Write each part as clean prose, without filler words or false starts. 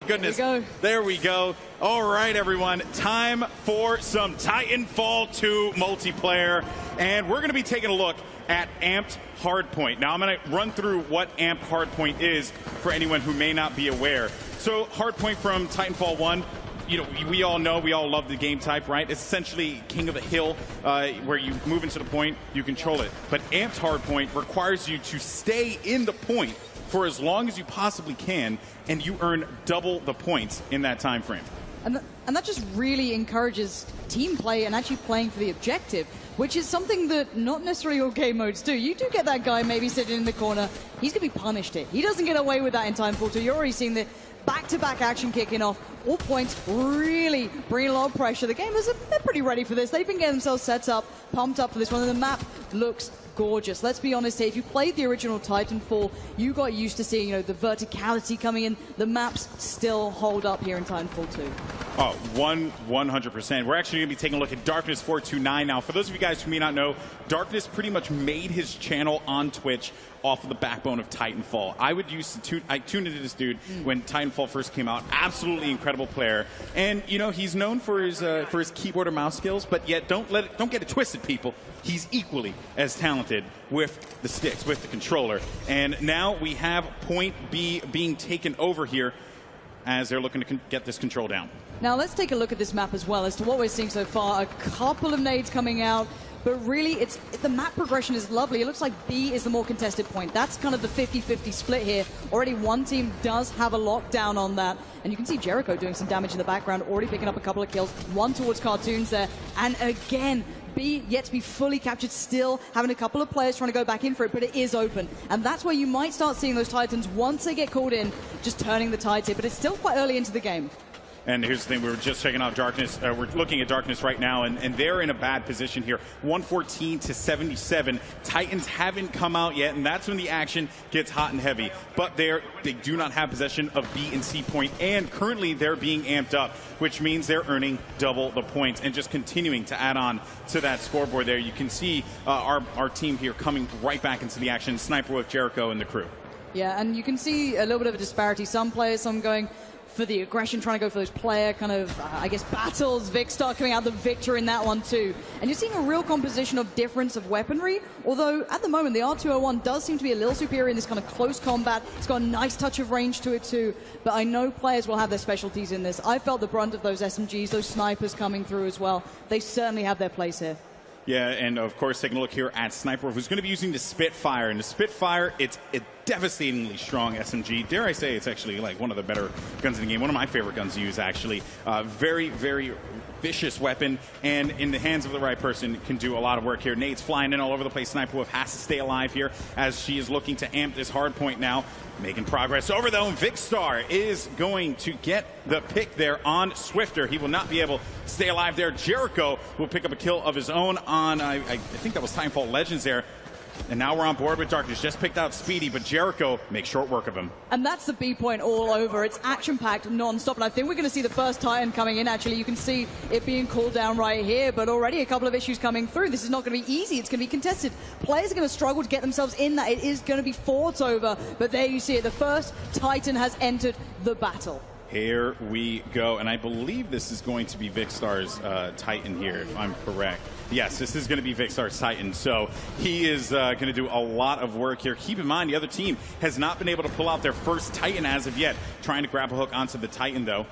goodness. There we go. All right, everyone. Time for some Titanfall 2 multiplayer. And we're going to be taking a look at Amped Hardpoint. Now, I'm going to run through what Amped Hardpoint is for anyone who may not be aware. So, Hardpoint from Titanfall 1. You know, we all know, we all love the game type, right? It's essentially King of the Hill, where you move into the point, you control it. But Amped Hardpoint requires you to stay in the point for as long as you possibly can, and you earn double the points in that time frame. And that just really encourages team play and actually playing for the objective, which is something that not necessarily all game modes do. You do get that guy maybe sitting in the corner. He's going to be punished here. He doesn't get away with that in Titanfall 2. You're already seeing the back-to-back action kicking off. All points really bringing a lot of pressure. The gamers, they're pretty ready for this. They've been getting themselves set up, pumped up for this one, and the map looks gorgeous. Let's be honest here, if you played the original Titanfall, you got used to seeing, the verticality coming in. The maps still hold up here in Titanfall 2. Oh, 100%. We're actually going to be taking a look at Darkness 429 now. For those of you guys who may not know, Darkness pretty much made his channel on Twitch off of the backbone of Titanfall. I tuned into this dude when Titanfall first came out. Absolutely incredible player, and he's known for his keyboard and mouse skills. But yet, don't get it twisted, people. He's equally as talented with the sticks, with the controller. And now we have Point B being taken over here as they're looking to get this control down. Now let's take a look at this map as well as to what we're seeing so far. A couple of nades coming out. But really, the map progression is lovely. It looks like B is the more contested point. That's kind of the 50-50 split here. Already one team does have a lockdown on that. And you can see Jericho doing some damage in the background, already picking up a couple of kills. One towards Cartoons there. And again, B yet to be fully captured, still having a couple of players trying to go back in for it, but it is open. And that's where you might start seeing those Titans, once they get called in, just turning the tides here. But it's still quite early into the game. And here's the thing, we were just checking out Darkness. We're looking at Darkness right now, and they're in a bad position here. 114 to 77. Titans haven't come out yet, and that's when the action gets hot and heavy. But they do not have possession of B and C point, and currently they're being amped up, which means they're earning double the points and just continuing to add on to that scoreboard there. You can see our team here coming right back into the action. Sniper with Jericho and the crew. Yeah, and you can see a little bit of a disparity. Some players, some going for the aggression, trying to go for those player kind of, I guess, battles. Vikkstar coming out the victor in that one too. And you're seeing a real composition of difference of weaponry, although at the moment the R201 does seem to be a little superior in this kind of close combat. It's got a nice touch of range to it too, but I know players will have their specialties in this. I felt the brunt of those SMGs, those snipers coming through as well. They certainly have their place here. Yeah, and of course, taking a look here at Sniper, who's going to be using the Spitfire. And the Spitfire, it's a devastatingly strong SMG. Dare I say, it's actually like one of the better guns in the game. One of my favorite guns to use, actually. Very, very vicious weapon, and in the hands of the right person can do a lot of work here. Nade's flying in all over the place. Sniper Wolf has to stay alive here as she is looking to amp this hard point now. Making progress over, though, and Vikkstar is going to get the pick there on Swifter. He will not be able to stay alive there. Jericho will pick up a kill of his own on, I think that was Titanfall Legends there. And now we're on board with Darkness. Just picked out Speedy, but Jericho makes short work of him. And that's the B point all over. It's action-packed, non-stop. And I think we're going to see the first Titan coming in, actually. You can see it being called down right here, but already a couple of issues coming through. This is not going to be easy. It's going to be contested. Players are going to struggle to get themselves in that. It is going to be fought over. But there you see it. The first Titan has entered the battle. Here we go, and I believe this is going to be Vikkstar's Titan here, if I'm correct. Yes, this is going to be Vikkstar's Titan, so he is going to do a lot of work here. Keep in mind, the other team has not been able to pull out their first Titan as of yet. Trying to grab a hook onto the Titan, though,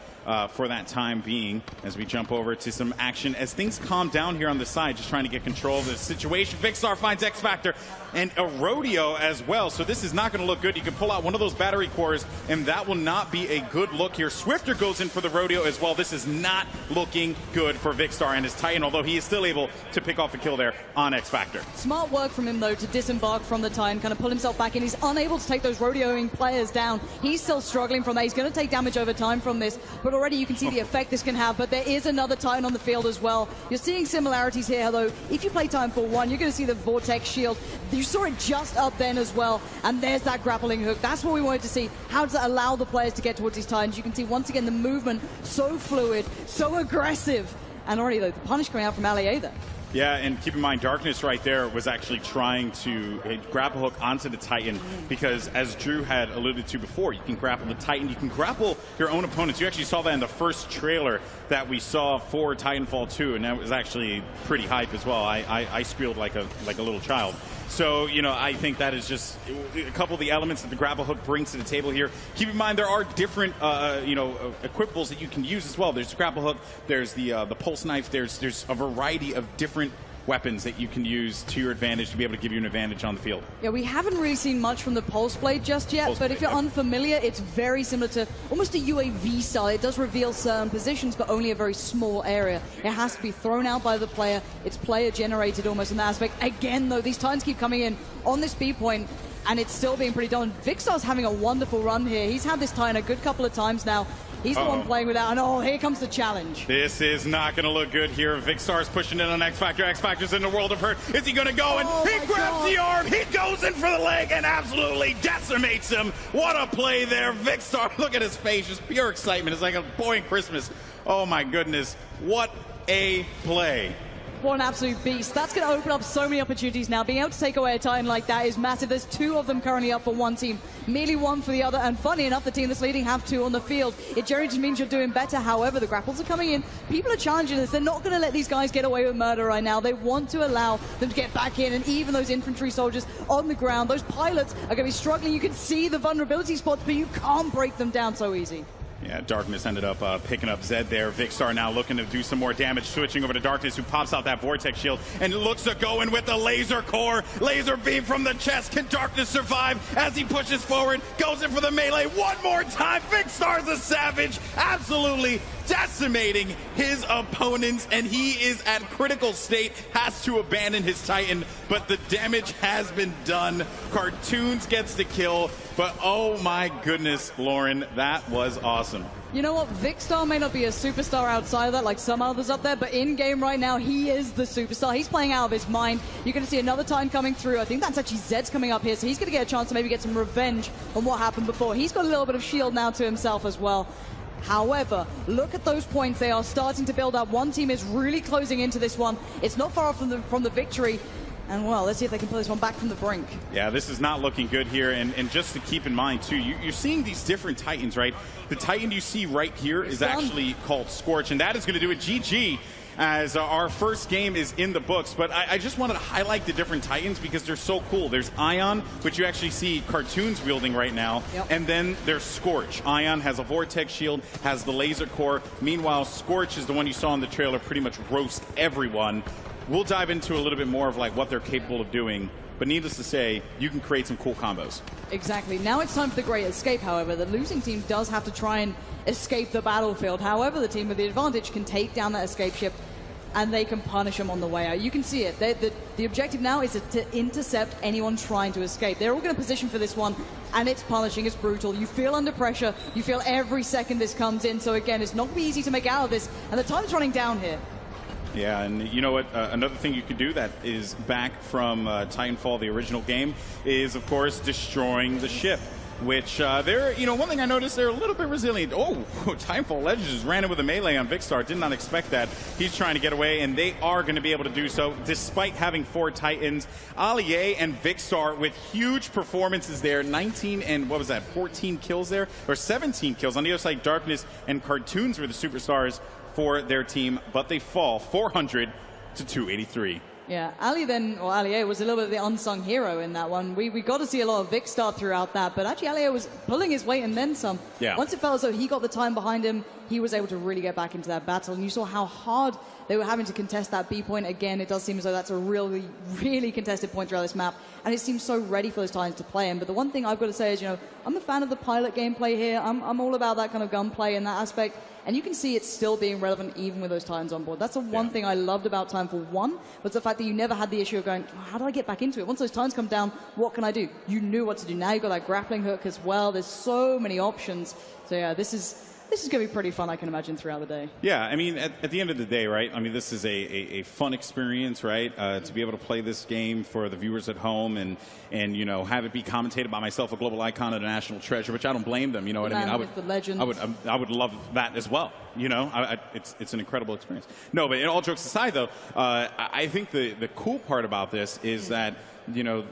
for that time being, as we jump over to some action. As things calm down here on the side, just trying to get control of the situation. Vikkstar finds X Factor and a rodeo as well, so this is not going to look good. You can pull out one of those battery cores, and that will not be a good look here. Swifter goes in for the rodeo as well. This is not looking good for Vikkstar and his Titan, although he is still able to pick off a kill there on X Factor. Smart work from him, though, to disembark from the Titan, kind of pull himself back in. He's unable to take those rodeoing players down. He's still struggling from that. He's going to take damage over time from this, but already you can see the effect this can have. But there is another Titan on the field as well. You're seeing similarities here, though. If you play Titanfall 1, you're going to see the Vortex shield. You saw it just up then as well, and there's that grappling hook. That's what we wanted to see. How does it allow the players to get towards these Titans? You can see once again the movement so fluid, so aggressive, and already, though, the punish coming out from LAA there. Yeah, and keep in mind, Darkness right there was actually trying to grapple hook onto the Titan because, as Drew had alluded to before, you can grapple the Titan, you can grapple your own opponents. You actually saw that in the first trailer that we saw for Titanfall 2, and that was actually pretty hype as well. I squealed like a little child. So, you know, I think that is just a couple of the elements that the grapple hook brings to the table here. Keep in mind, there are different, equipables that you can use as well. There's the grapple hook, there's the pulse knife, there's a variety of different weapons that you can use to your advantage to be able to give you an advantage on the field. Yeah, we haven't really seen much from the Pulse Blade just yet, but if you're unfamiliar, it's very similar to almost a UAV style. It does reveal certain positions, but only a very small area. It has to be thrown out by the player. It's player generated almost in that aspect. Again, though, these Titans keep coming in on this B point, and it's still being pretty done. Vikkstar's having a wonderful run here. He's had this Titan a good couple of times now. He's the one playing without, and oh, here comes the challenge. This is not going to look good here. Vikkstar's pushing in on X Factor. X Factor's in the world of hurt. Is he going to go? And he grabs the arm. He goes in for the leg and absolutely decimates him. What a play there. Vikkstar, look at his face. Just pure excitement. It's like a boy in Christmas. Oh, my goodness. What a play. What an absolute beast. That's going to open up so many opportunities now. Being able to take away a Titan like that is massive. There's two of them currently up for one team, merely one for the other. And funny enough, the team that's leading have two on the field. It generally just means you're doing better. However, the grapples are coming in. People are challenging this. They're not going to let these guys get away with murder right now. They want to allow them to get back in. And even those infantry soldiers on the ground, those pilots are going to be struggling. You can see the vulnerability spots, but you can't break them down so easy. Yeah, Darkness ended up picking up Zed there. Vikkstar now looking to do some more damage, switching over to Darkness, who pops out that Vortex shield and looks to go in with the laser core. Laser beam from the chest. Can Darkness survive as he pushes forward? Goes in for the melee one more time. Vikkstar's a savage, absolutely decimating his opponents, and he is at critical state, has to abandon his Titan, but the damage has been done. Cartoons gets the kill, but oh my goodness, Lauren, that was awesome. You know what? Vikkstar may not be a superstar outside of that like some others up there, but in-game right now, he is the superstar. He's playing out of his mind. You're going to see another Titan coming through. I think that's actually Zed's coming up here, so he's going to get a chance to maybe get some revenge on what happened before. He's got a little bit of shield now to himself as well. However, look at those points. They are starting to build up. One team is really closing into this one. It's not far off from the victory. And, well, let's see if they can pull this one back from the brink. Yeah, this is not looking good here. And just to keep in mind, too, you're seeing these different Titans, right? The Titan you see right here is actually called Scorch, and that is going to do it. GG, as our first game is in the books. But I just wanted to highlight the different Titans because they're so cool. There's Ion, which you actually see Cartoons wielding right now. Yep. And then there's Scorch. Ion has a Vortex shield, has the laser core. Meanwhile, Scorch is the one you saw in the trailer pretty much roast everyone. We'll dive into a little bit more of like what they're capable of doing, but needless to say, you can create some cool combos. Exactly. Now it's time for the Great Escape, however. The losing team does have to try and escape the battlefield. However, the team with the advantage can take down that escape ship, and they can punish them on the way out. You can see it. The objective now is to intercept anyone trying to escape. They're all going to position for this one, and it's punishing, it's brutal. You feel under pressure. You feel every second this comes in. So again, it's not going to be easy to make out of this, and the time's running down here. Yeah, and you know what? Another thing you could do that is back from Titanfall, the original game, is, of course, destroying the ship. Which, one thing I noticed, they're a little bit resilient. Oh, Titanfall Legends just ran in with a melee on Vikkstar. Did not expect that. He's trying to get away, and they are going to be able to do so, despite having 4 Titans. Allier and Vikkstar with huge performances there. 19 and, 14 kills there? Or 17 kills. On the other side, Darkness and Cartoons were the superstars for their team, but they fall 400 to 283. Yeah, Allier was a little bit of the unsung hero in that one. We got to see a lot of Vikkstar throughout that, but actually Allier was pulling his weight and then some. Yeah. Once it felt as though he got the time behind him, he was able to really get back into that battle, and you saw how hard they were having to contest that B point. Again, it does seem as though that's a really, really contested point throughout this map, and it seems so ready for those Titans to play him. But the one thing I've got to say is, I'm a fan of the pilot gameplay here. I'm all about that kind of gunplay in that aspect. And you can see it's still being relevant even with those Titans on board. That's the one thing I loved about Titanfall 1, was the fact that you never had the issue of going, how do I get back into it? Once those Titans come down, what can I do? You knew what to do. Now you've got that grappling hook as well. There's so many options. So yeah, this is this is going to be pretty fun, I can imagine, throughout the day. Yeah, I mean, at the end of the day, right, I mean, this is a fun experience, right, to be able to play this game for the viewers at home and you know, have it be commentated by myself, a global icon and a national treasure, which I don't blame them, you know what I mean? I would love that as well, you know? It's an incredible experience. No, but all jokes aside, though, I think the cool part about this is that, you know,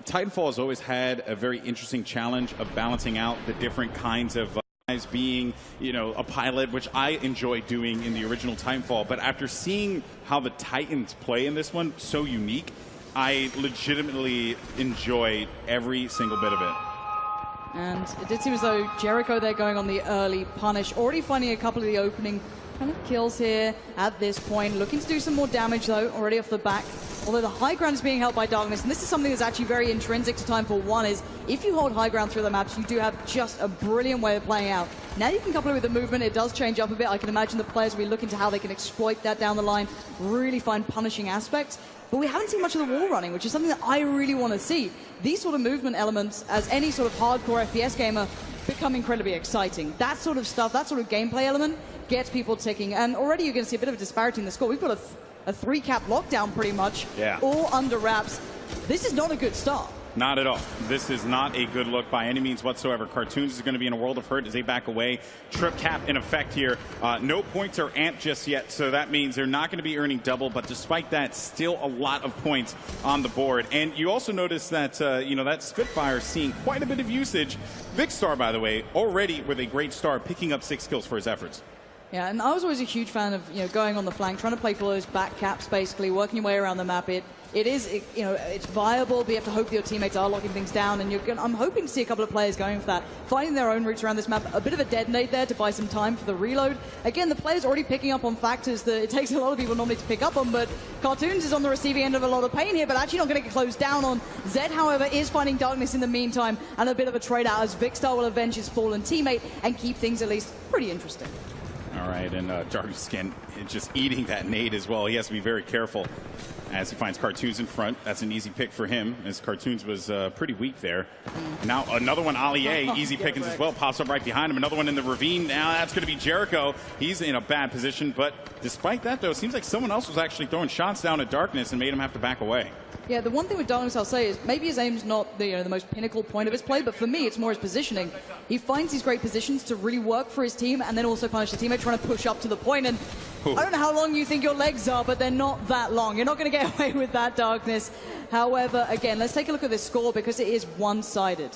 Titanfall has always had a very interesting challenge of balancing out the different kinds of guys being, you know, a pilot, which I enjoy doing in the original Titanfall. But after seeing how the Titans play in this one, so unique, I legitimately enjoy every single bit of it. And it did seem as though Jericho there going on the early punish, already finding a couple of the opening kind of kills here at this point. Looking to do some more damage, though, already off the back. Although the high ground is being held by Darkness, and this is something that's actually very intrinsic to Titanfall 1, is if you hold high ground through the maps, you do have just a brilliant way of playing out. Now you can couple it with the movement, it does change up a bit. I can imagine the players will be looking to how they can exploit that down the line, really find punishing aspects. But we haven't seen much of the wall running, which is something that I really want to see. These sort of movement elements, as any sort of hardcore FPS gamer, become incredibly exciting. That sort of stuff, that sort of gameplay element, gets people ticking. And already you're going to see a bit of a disparity in the score. We've got a 3-cap lockdown pretty much, all under wraps. This is not a good start. Not at all. This is not a good look by any means whatsoever. Cartoons is going to be in a world of hurt as they back away. Trip cap in effect here. No points are amped just yet, so that means they're not going to be earning double, but despite that, still a lot of points on the board. And you also notice that, you know, that Spitfire seeing quite a bit of usage. Vikkstar, by the way, already with a great start, picking up 6 kills for his efforts. Yeah, and I was always a huge fan of, you know, going on the flank, trying to play for those back caps, basically, working your way around the map. It is, you know, it's viable, but you have to hope that your teammates are locking things down, and I'm hoping to see a couple of players going for that, finding their own routes around this map. A bit of a detonate there to buy some time for the reload. Again, the players already picking up on factors that it takes a lot of people normally to pick up on, but Cartoons is on the receiving end of a lot of pain here, but actually not going to get closed down on. Zed, however, is finding Darkness in the meantime, and a bit of a trade out as Vikkstar will avenge his fallen teammate and keep things at least pretty interesting. All right, and Darkness again just eating that nade as well. He has to be very careful as he finds Cartoons in front. That's an easy pick for him, as Cartoons was pretty weak there. Now another one, Ali A, easy pickings as well, pops up right behind him. Another one in the ravine. Now that's going to be Jericho. He's in a bad position, but despite that, though, it seems like someone else was actually throwing shots down at Darkness and made him have to back away. Yeah, the one thing with Darkness I'll say is maybe his aim's not the, the most pinnacle point of his play, but for me it's more his positioning. He finds these great positions to really work for his team and then also punish the teammate trying to push up to the point. And I don't know how long you think your legs are, but they're not that long. You're not going to get away with that, Darkness. However, again, let's take a look at this score because it is one-sided.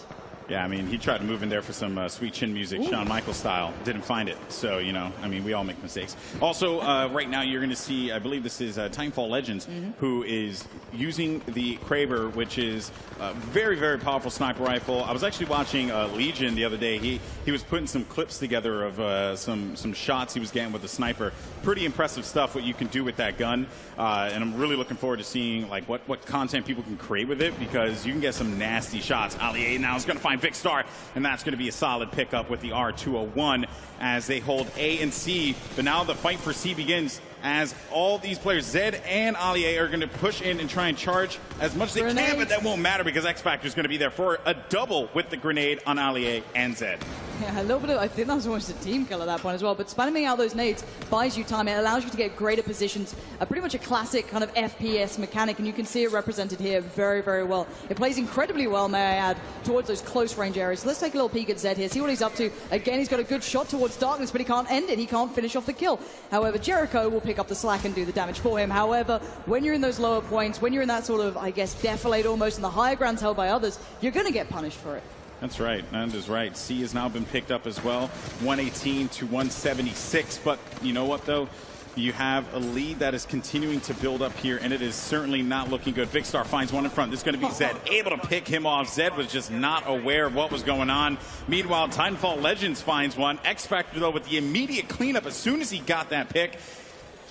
Yeah, I mean, he tried to move in there for some sweet chin music, Shawn Michaels style. Didn't find it. So, you know, I mean, we all make mistakes. Also, right now you're going to see, I believe this is Titanfall Legends, who is using the Kraber, which is a very, very powerful sniper rifle. I was actually watching Legion the other day. He was putting some clips together of some shots he was getting with the sniper. Pretty impressive stuff, what you can do with that gun. And I'm really looking forward to seeing, like, what content people can create with it, because you can get some nasty shots. Ali A now is going to find Vikkstar, and that's going to be a solid pickup with the R201 as they hold A and C. But now the fight for C begins as all these players, Zed and Ali A, are going to push in and try and charge as much as they can, but that won't matter because X Factor is going to be there for a double with the grenade on Ali A and Zed. Yeah, a little bit of, I think that was almost a team kill at that point as well, but spamming out those nades buys you time. It allows you to get greater positions. Pretty much a classic kind of FPS mechanic, and you can see it represented here very, very well. It plays incredibly well, may I add, towards those close range areas. So let's take a little peek at Zed here, see what he's up to. Again, he's got a good shot towards Darkness, but he can't end it. He can't finish off the kill. However, Jericho will pick up the slack and do the damage for him. However, when you're in those lower points, when you're in that sort of, I guess, defilade almost, and the higher ground's held by others, you're going to get punished for it. That's right. That is right. C has now been picked up as well. 118 to 176. But you know what, though? You have a lead that is continuing to build up here, and it is certainly not looking good. Vikkstar finds one in front. This is going to be Zed, able to pick him off. Zed was just not aware of what was going on. Meanwhile, Titanfall Legends finds one. X Factor, though, with the immediate cleanup as soon as he got that pick.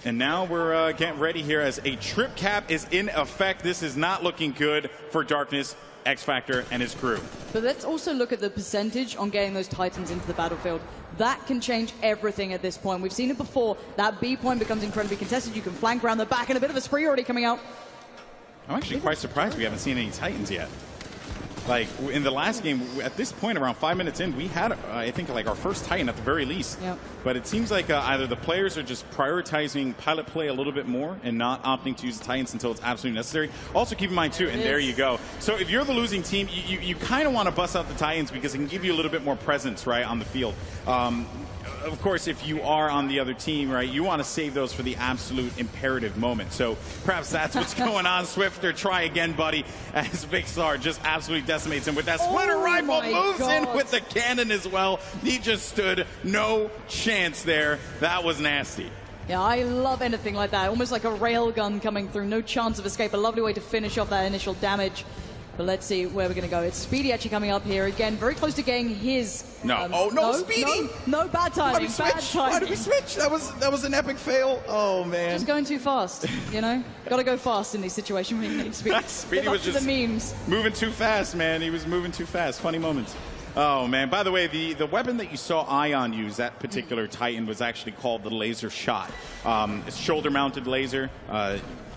And now we're getting ready here as a trip cap is in effect. This is not looking good for Darkness, X Factor, and his crew. But let's also look at the percentage on getting those Titans into the battlefield. That can change everything at this point. We've seen it before. That B point becomes incredibly contested. You can flank around the back, and a bit of a spree already coming out. I'm actually quite surprised we haven't seen any Titans yet. Like in the last game, at this point, around 5 minutes in, we had, I think, like our first Titan at the very least. Yep. But it seems like either the players are just prioritizing pilot play a little bit more and not opting to use the Titans until it's absolutely necessary. Also, keep in mind too, and there you go. So if you're the losing team, you kind of want to bust out the Titans because it can give you a little bit more presence, right, on the field. Of course, if you are on the other team, right, you want to save those for the absolute imperative moment. So perhaps that's what's going on. Swifter, try again, buddy, as Vixar just absolutely decimates him with that splitter rifle, moves in with the cannon as well. He just stood no chance there. That was nasty. Yeah, I love anything like that. Almost like a railgun coming through. No chance of escape. A lovely way to finish off that initial damage. But let's see where we're going to go. It's Speedy actually coming up here again. Very close to getting his... No, Speedy! No, bad timing. Bad timing. Why did we switch? That was an epic fail. Oh, man. Just going too fast, you know? Got to go fast in these situations when you need Speedy. Speedy was just the memes. Moving too fast, man. He was moving too fast. Funny moments. Oh, man. By the way, the weapon that you saw Ion use, that particular Titan, was actually called the laser shot. It's shoulder-mounted laser.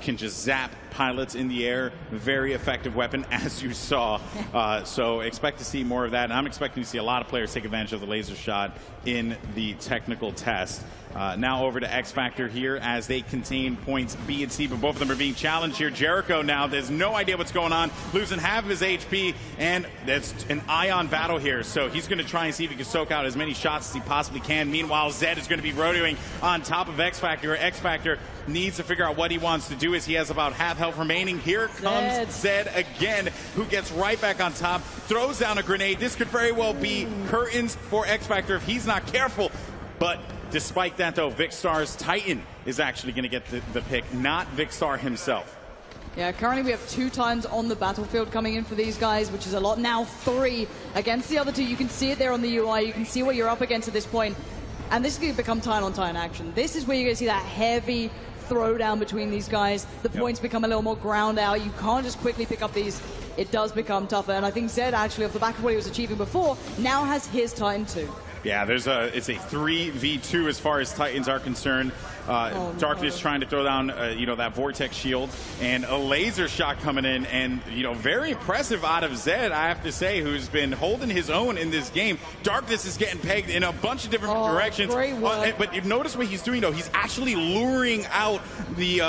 Can just zap pilots in the air. Very effective weapon, as you saw. So expect to see more of that. And I'm expecting to see a lot of players take advantage of the laser shot in the technical test. Now over to X Factor here as they contain points B and C, but both of them are being challenged here. Jericho now, there's no idea what's going on, losing half of his HP, and it's an Ion battle here. So he's going to try and see if he can soak out as many shots as he possibly can. Meanwhile, Zed is going to be rodeoing on top of X Factor. X Factor needs to figure out what he wants to do as he has about half health remaining. Here comes Zed again, who gets right back on top, throws down a grenade. This could very well be curtains for X Factor if he's not careful. But despite that, though, Vixar's Titan is actually going to get the pick, not Vixar himself. Yeah, currently we have 2 Titans on the battlefield coming in for these guys, which is a lot. Now 3 against the other 2. You can see it there on the UI. You can see what you're up against at this point. And this is going to become Titan-on-Titan action. This is where you're going to see that heavy throwdown between these guys. The points become a little more ground out. You can't just quickly pick up these. It does become tougher. And I think Zed, actually, off the back of what he was achieving before, now has his Titan too. Yeah, it's a 3v2 as far as Titans are concerned. Darkness trying to throw down, that Vortex shield, and a laser shot coming in, and, very impressive out of Zed, I have to say, who's been holding his own in this game. Darkness is getting pegged in a bunch of different directions. But you notice what he's doing, though. He's actually luring out the,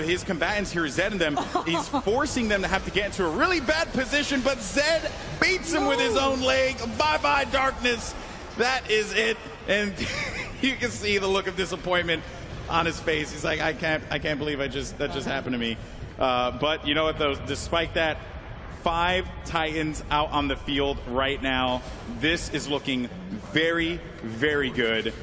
his combatants here, Zed and them. He's forcing them to have to get into a really bad position, but Zed beats him with his own leg. Bye-bye, Darkness. That is it, and you can see the look of disappointment on his face. He's like, I can't believe that just happened to me. But you know what, though? Despite that, 5 Titans out on the field right now. This is looking very, very good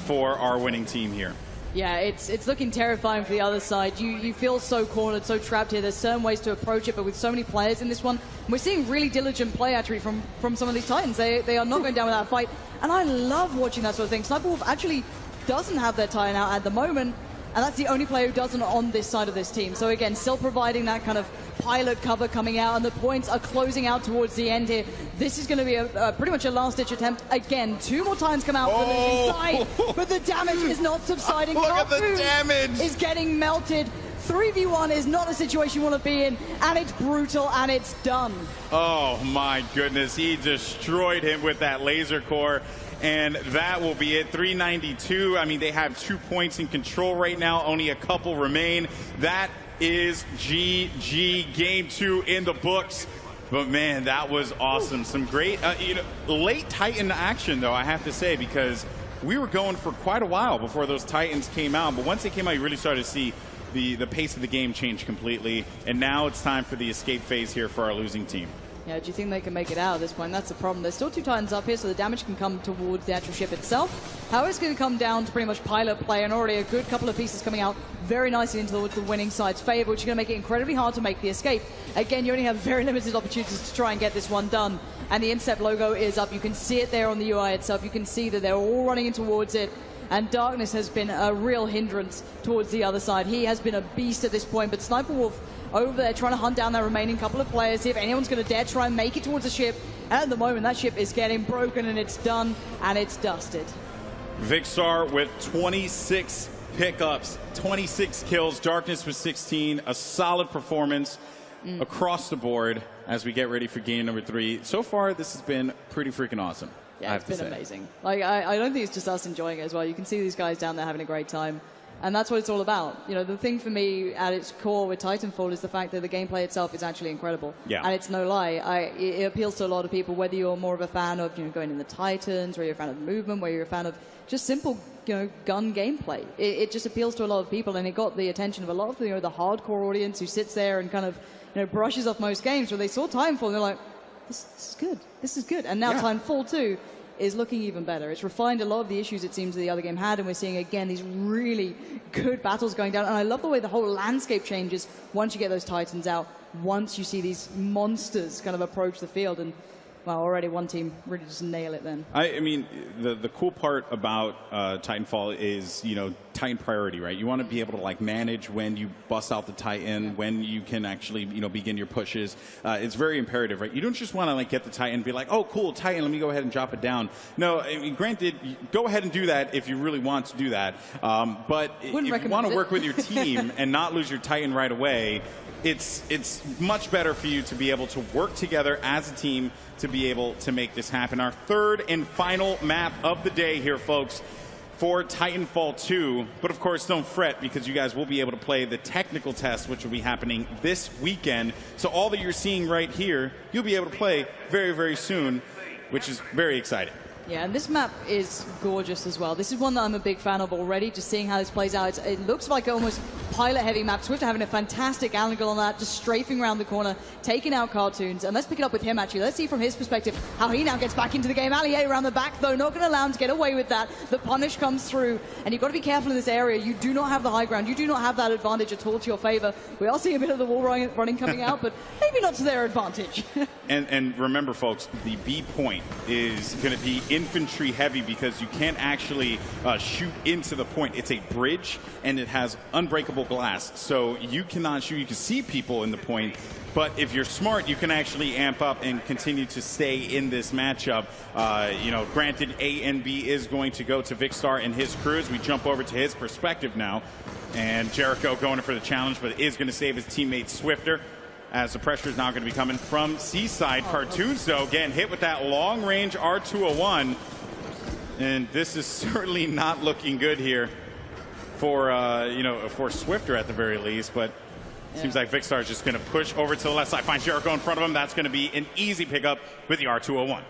for our winning team here. Yeah, it's looking terrifying for the other side. You feel so cornered, so trapped here. There's certain ways to approach it, but with so many players in this one, we're seeing really diligent play actually from some of these Titans. They are not going down without a fight, and I love watching that sort of thing. Sniper Wolf actually doesn't have their Titan out at the moment, and that's the only player who doesn't on this side of this team. So again, still providing that kind of pilot cover coming out, and the points are closing out towards the end here. This is going to be pretty much a last-ditch attempt. Again, 2 more Titans come out for the losing side, but the damage is not subsiding. Look at the damage! Is getting melted. 3v1 is not a situation you want to be in, and it's brutal, and it's done. Oh my goodness, he destroyed him with that laser core. And that will be it. 392. I mean, they have 2 points in control right now. Only a couple remain. That is GG. Game 2 in the books. But man, that was awesome. Some great, late Titan action, though, I have to say, because we were going for quite a while before those Titans came out. But once they came out, you really started to see the pace of the game change completely. And now it's time for the escape phase here for our losing team. Yeah, do you think they can make it out at this point? That's the problem. There's still 2 Titans up here, so the damage can come towards the actual ship itself. However, it's going to come down to pretty much pilot play, and already a good couple of pieces coming out very nicely into the winning side's favor, which is going to make it incredibly hard to make the escape. Again, you only have very limited opportunities to try and get this one done. And the Intercept logo is up. You can see it there on the UI itself. You can see that they're all running in towards it. And Darkness has been a real hindrance towards the other side. He has been a beast at this point, but Sniper Wolf over there trying to hunt down that remaining couple of players, see if anyone's going to dare try and make it towards the ship. And at the moment, that ship is getting broken, and it's done, and it's dusted. Vixar with 26 pickups, 26 kills. Darkness with 16. A solid performance across the board. as we get ready for game number 3. So far, this has been pretty freaking awesome. Yeah, it's been amazing. Like, I don't think it's just us enjoying it as well. You can see these guys down there having a great time. And that's what it's all about. You know, the thing for me at its core with Titanfall is the fact that the gameplay itself is actually incredible. Yeah. And it's no lie. It appeals to a lot of people, whether you're more of a fan of, you know, going in the Titans, or you're a fan of the movement, where you're a fan of just simple, you know, gun gameplay. It just appeals to a lot of people, and it got the attention of a lot of the, you know, the hardcore audience who sits there and kind of, you know, brushes off most games. Where they saw Titanfall and they're like, this is good. This is good. And now Titanfall 2 is looking even better. It's refined a lot of the issues it seems the other game had, and we're seeing again these really good battles going down. And I love the way the whole landscape changes once you get those Titans out, once you see these monsters kind of approach the field. And well, already one team really just nail it then. I mean, the cool part about Titanfall is, you know, Titan priority, right? You want to be able to like manage when you bust out the Titan, when you can actually, you know, begin your pushes. It's very imperative, right? You don't just want to like get the Titan and be like, oh, cool, Titan, let me go ahead and drop it down. No, I mean, granted, go ahead and do that if you really want to do that. But if you want to work with your team and not lose your Titan right away, it's much better for you to be able to work together as a team to be able to make this happen. Our third and final map of the day here, folks, for Titanfall 2. But of course, don't fret, because you guys will be able to play the technical test, which will be happening this weekend. So all that you're seeing right here, you'll be able to play very, very soon, which is very exciting. Yeah, and this map is gorgeous as well. This is one that I'm a big fan of already, just seeing how this plays out. It looks like an almost pilot-heavy map. Swift having a fantastic angle on that, just strafing around the corner, taking out cartoons. And let's pick it up with him, actually. Let's see from his perspective how he now gets back into the game. Allier around the back, though, not going to allow him to get away with that. The punish comes through, and you've got to be careful in this area. You do not have the high ground. You do not have that advantage at all to your favor. We are seeing a bit of the wall running coming out, but maybe not to their advantage. And remember, folks, the B point is going to be infantry heavy, because you can't actually shoot into the point. It's a bridge, and it has unbreakable glass, so you cannot shoot. You can see people in the point, but if you're smart, you can actually amp up and continue to stay in this matchup. You know, granted, A and B is going to go to Vikkstar and his crew as we jump over to his perspective now. And Jericho going for the challenge, but is going to save his teammate Swifter, as the pressure is now going to be coming from Seaside. Cartoons, though, getting hit with that long-range R201. And this is certainly not looking good here for, you know, for Swifter at the very least. But seems like Vikkstar is just going to push over to the left side, find Jericho in front of him. That's going to be an easy pickup with the R201.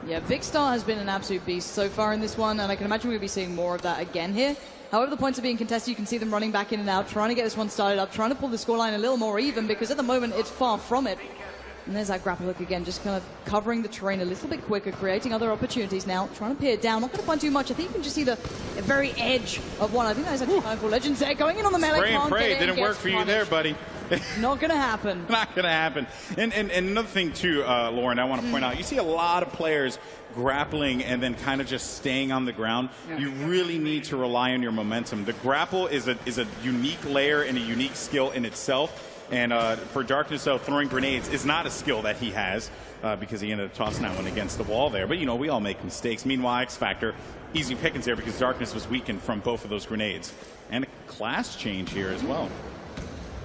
Yeah, Vikkstar has been an absolute beast so far in this one, and I can imagine we'll be seeing more of that again here. However, the points are being contested. You can see them running back in and out, trying to get this one started up, trying to pull the scoreline a little more even, because at the moment it's far from it. And there's that grapple hook again, just kind of covering the terrain a little bit quicker, creating other opportunities now, trying to peer down. Not going to find too much. I think you can just see the very edge of one. I think that is actually Titanfall Legends there, going in on the melee. Spray and pray. Didn't work for you there, buddy. Not going to happen. Not going to happen. And another thing, too, Lauren, I want to point out, you see a lot of players grappling and then kind of just staying on the ground. Yeah. You really need to rely on your momentum. The grapple is a unique layer and a unique skill in itself. And for Darkness, though, throwing grenades is not a skill that he has, because he ended up tossing that one against the wall there. But, you know, we all make mistakes. Meanwhile, X Factor, easy pickings there, because Darkness was weakened from both of those grenades. And a class change here as well.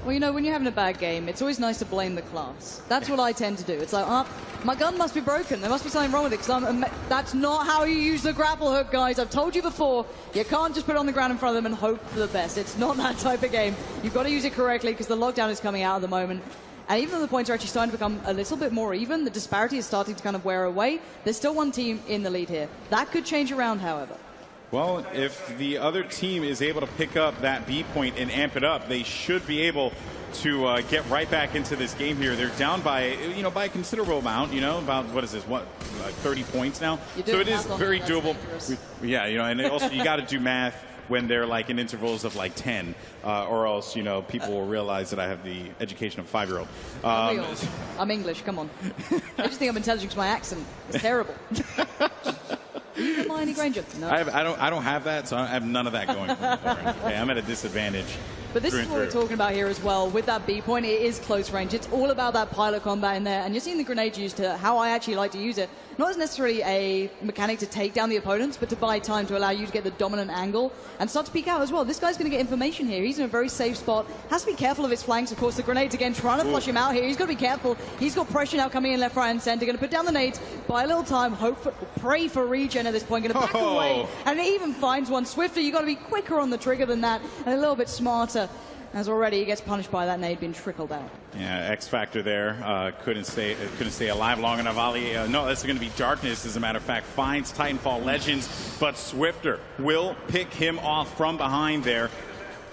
Well, you know, when you're having a bad game, it's always nice to blame the class. That's what I tend to do. It's like, oh, my gun must be broken. There must be something wrong with it. Because that's not how you use the grapple hook, guys. I've told you before, you can't just put it on the ground in front of them and hope for the best. It's not that type of game. You've got to use it correctly, because the lockdown is coming out at the moment. And even though the points are actually starting to become a little bit more even, the disparity is starting to kind of wear away. There's still one team in the lead here. That could change around, however. Well, if the other team is able to pick up that B point and amp it up, they should be able to get right back into this game here. They're down by, you know, by a considerable amount, you know, about, what is this, like 30 points now? So it is very doable. Yeah, you know, and also you got to do math when they're like in intervals of like 10, or else, you know, people will realize that I have the education of a 5-year-old. I'm English, come on. I just think I'm intelligent because my accent is terrible. Hermione Granger. No. I don't have that, so I have none of that going for me. Okay, I'm at a disadvantage. But this is what we're talking about here as well. With that B point, it is close range. It's all about that pilot combat in there. And you're seeing the grenade used to how I actually like to use it. Not as necessarily a mechanic to take down the opponents, but to buy time to allow you to get the dominant angle and start to peek out as well. This guy's going to get information here. He's in a very safe spot. Has to be careful of his flanks. Of course, the grenades again trying to flush him out here. He's got to be careful. He's got pressure now coming in left, right, and center. Going to put down the nades, buy a little time, pray for regen at this point. Going to back away, and it even finds one. Swifter, you got to be quicker on the trigger than that, and a little bit smarter. As already he gets punished by that nade being trickled out. Yeah, X Factor there couldn't stay alive long enough. Ali, no, this is going to be Darkness. As a matter of fact, finds Titanfall Legends, but Swifter will pick him off from behind there.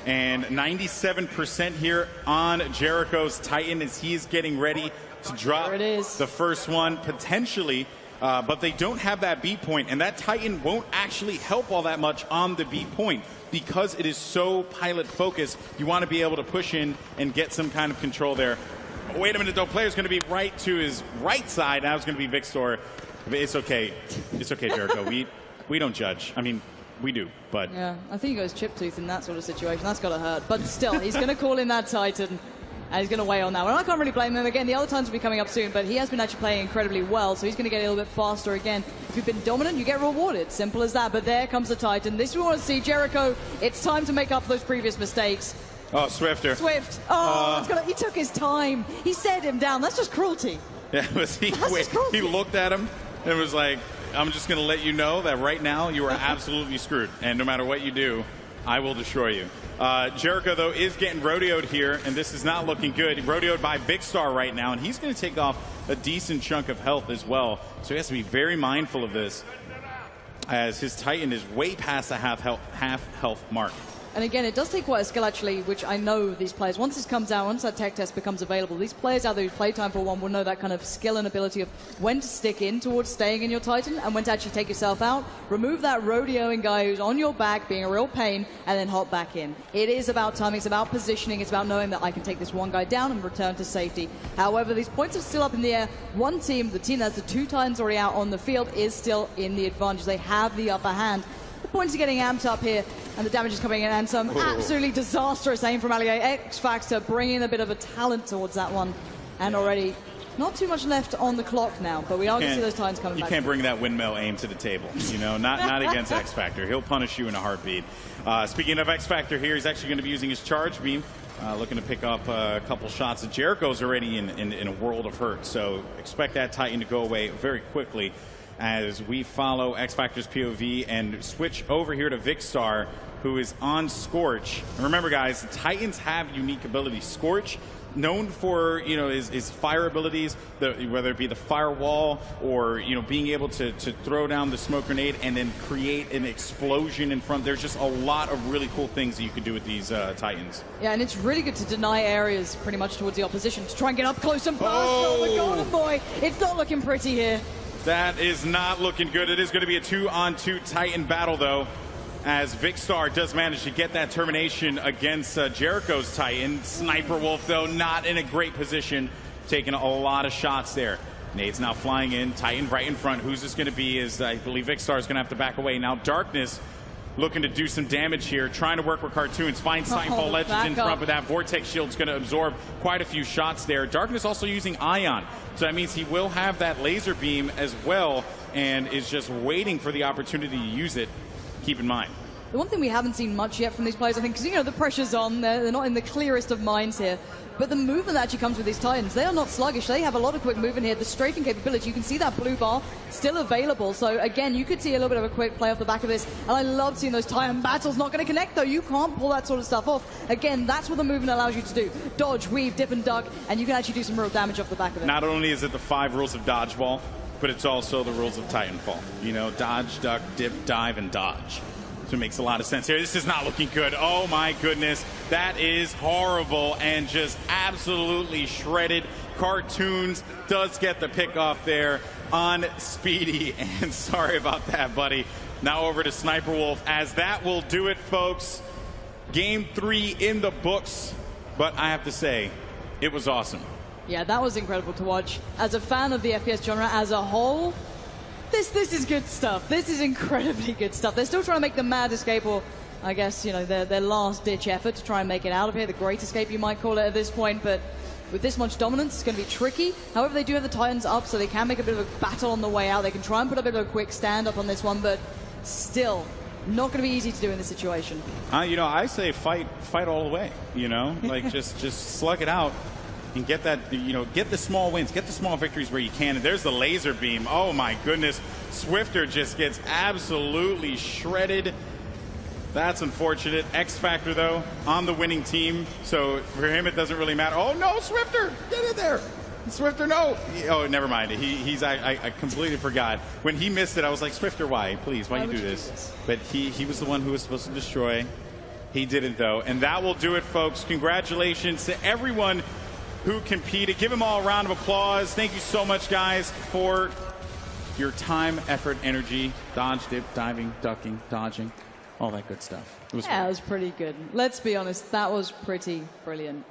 And 97% here on Jericho's Titan as he's getting ready to drop the first one potentially. But they don't have that B point, and that Titan won't actually help all that much on the B point because it is so pilot focused. You want to be able to push in and get some kind of control there. Wait a minute, though. Player's going to be right to his right side. Now it's going to be Vixtor. It's okay. It's okay, Jericho. We don't judge. I mean, we do, but... Yeah, I think he goes chip tooth in that sort of situation. That's got to hurt. But still, he's going to call in that Titan. And he's going to weigh on that one. I can't really blame him. Again, the other times will be coming up soon, but he has been actually playing incredibly well, so he's going to get a little bit faster again. If you've been dominant, you get rewarded. Simple as that. But there comes the Titan. This we want to see. Jericho, it's time to make up for those previous mistakes. Oh, Swifter. Swift. Oh, he took his time. He set him down. That's just cruelty. Yeah, he looked at him and was like, I'm just going to let you know that right now you are absolutely screwed. And no matter what you do, I will destroy you. Jericho, though, is getting rodeoed here, and this is not looking good. Rodeoed by Vixtor right now, and he's going to take off a decent chunk of health as well. So he has to be very mindful of this as his Titan is way past the half health mark. And again, it does take quite a skill, actually, which I know these players, once this comes out, once that tech test becomes available, these players out there who play Titanfall 1 will know that kind of skill and ability of when to stick in towards staying in your Titan and when to actually take yourself out, remove that rodeoing guy who's on your back, being a real pain, and then hop back in. It is about timing, it's about positioning, it's about knowing that I can take this one guy down and return to safety. However, these points are still up in the air. One team, the team that has the 2 Titans already out on the field, is still in the advantage. They have the upper hand. The points are getting amped up here, and the damage is coming in, and some absolutely disastrous aim from Ali. X Factor bringing a bit of a talent towards that one, and already not too much left on the clock now, but we are going to see those Titans coming back. You can't bring that windmill aim to the table, you know, not against X Factor. He'll punish you in a heartbeat. Speaking of X Factor here, he's actually going to be using his charge beam, looking to pick up a couple shots. Jericho's already in a world of hurt, so expect that Titan to go away very quickly as we follow X Factor's POV and switch over here to Vixtor, who is on Scorch. And remember, guys, the Titans have unique abilities. Scorch, known for, you know, his fire abilities, whether it be the firewall or, you know, being able to throw down the smoke grenade and then create an explosion in front. There's just a lot of really cool things that you can do with these Titans. Yeah, and it's really good to deny areas pretty much towards the opposition to try and get up close and personal. Oh, the Golden Boy, it's not looking pretty here. That is not looking good. It is going to be a 2-on-2 Titan battle, though, as Vixtor does manage to get that termination against Jericho's Titan. Sniper Wolf, though, not in a great position, taking a lot of shots there. Nade's now flying in. Titan right in front. Who's this going to be? Is I believe Vixtor is going to have to back away. Now Darkness looking to do some damage here, trying to work with Cartoons. Finds Titanfall Legends in front, but that Vortex Shield's going to absorb quite a few shots there. Darkness also using Ion, so that means he will have that laser beam as well and is just waiting for the opportunity to use it. Keep in mind. The one thing we haven't seen much yet from these players, I think, because, you know, the pressure's on, they're not in the clearest of minds here, but the movement that actually comes with these Titans, they are not sluggish. They have a lot of quick movement here. The strafing capability, you can see that blue bar still available. So, again, you could see a little bit of a quick play off the back of this, and I love seeing those Titan battles. Not going to connect, though. You can't pull that sort of stuff off. Again, that's what the movement allows you to do. Dodge, weave, dip, and duck, and you can actually do some real damage off the back of it. Not only is it the 5 rules of dodgeball, but it's also the rules of Titanfall. You know, dodge, duck, dip, dive, and dodge. So it makes a lot of sense here. This is not looking good. Oh my goodness. That is horrible and just absolutely shredded. Cartoons does get the pick off there on Speedy. And sorry about that, buddy. Now over to Sniper Wolf, as that will do it, folks. Game 3 in the books. But I have to say, it was awesome. Yeah, that was incredible to watch. As a fan of the FPS genre as a whole, This is good stuff. This is incredibly good stuff. They're still trying to make the mad escape or I guess, you know, their last-ditch effort to try and make it out of here. The great escape, you might call it at this point, but with this much dominance, it's going to be tricky. However, they do have the Titans up, so they can make a bit of a battle on the way out. They can try and put a bit of a quick stand-up on this one, but still, not going to be easy to do in this situation. You know, I say fight all the way, you know? Like, just slug it out and get that, you know, get the small wins, get the small victories where you can. And there's the laser beam. Oh, my goodness. Swifter just gets absolutely shredded. That's unfortunate. X Factor, though, on the winning team. So for him, it doesn't really matter. Oh, no, Swifter, get in there. Swifter, no. Oh, never mind. I completely forgot. When he missed it, I was like, Swifter, why? Please, why you do this? But he was the one who was supposed to destroy. He didn't, though. And that will do it, folks. Congratulations to everyone who competed. Give them all a round of applause. Thank you so much, guys, for your time, effort, energy, dodge, dip, diving, ducking, dodging. All that good stuff. It was yeah, it was pretty good. Let's be honest, that was pretty brilliant.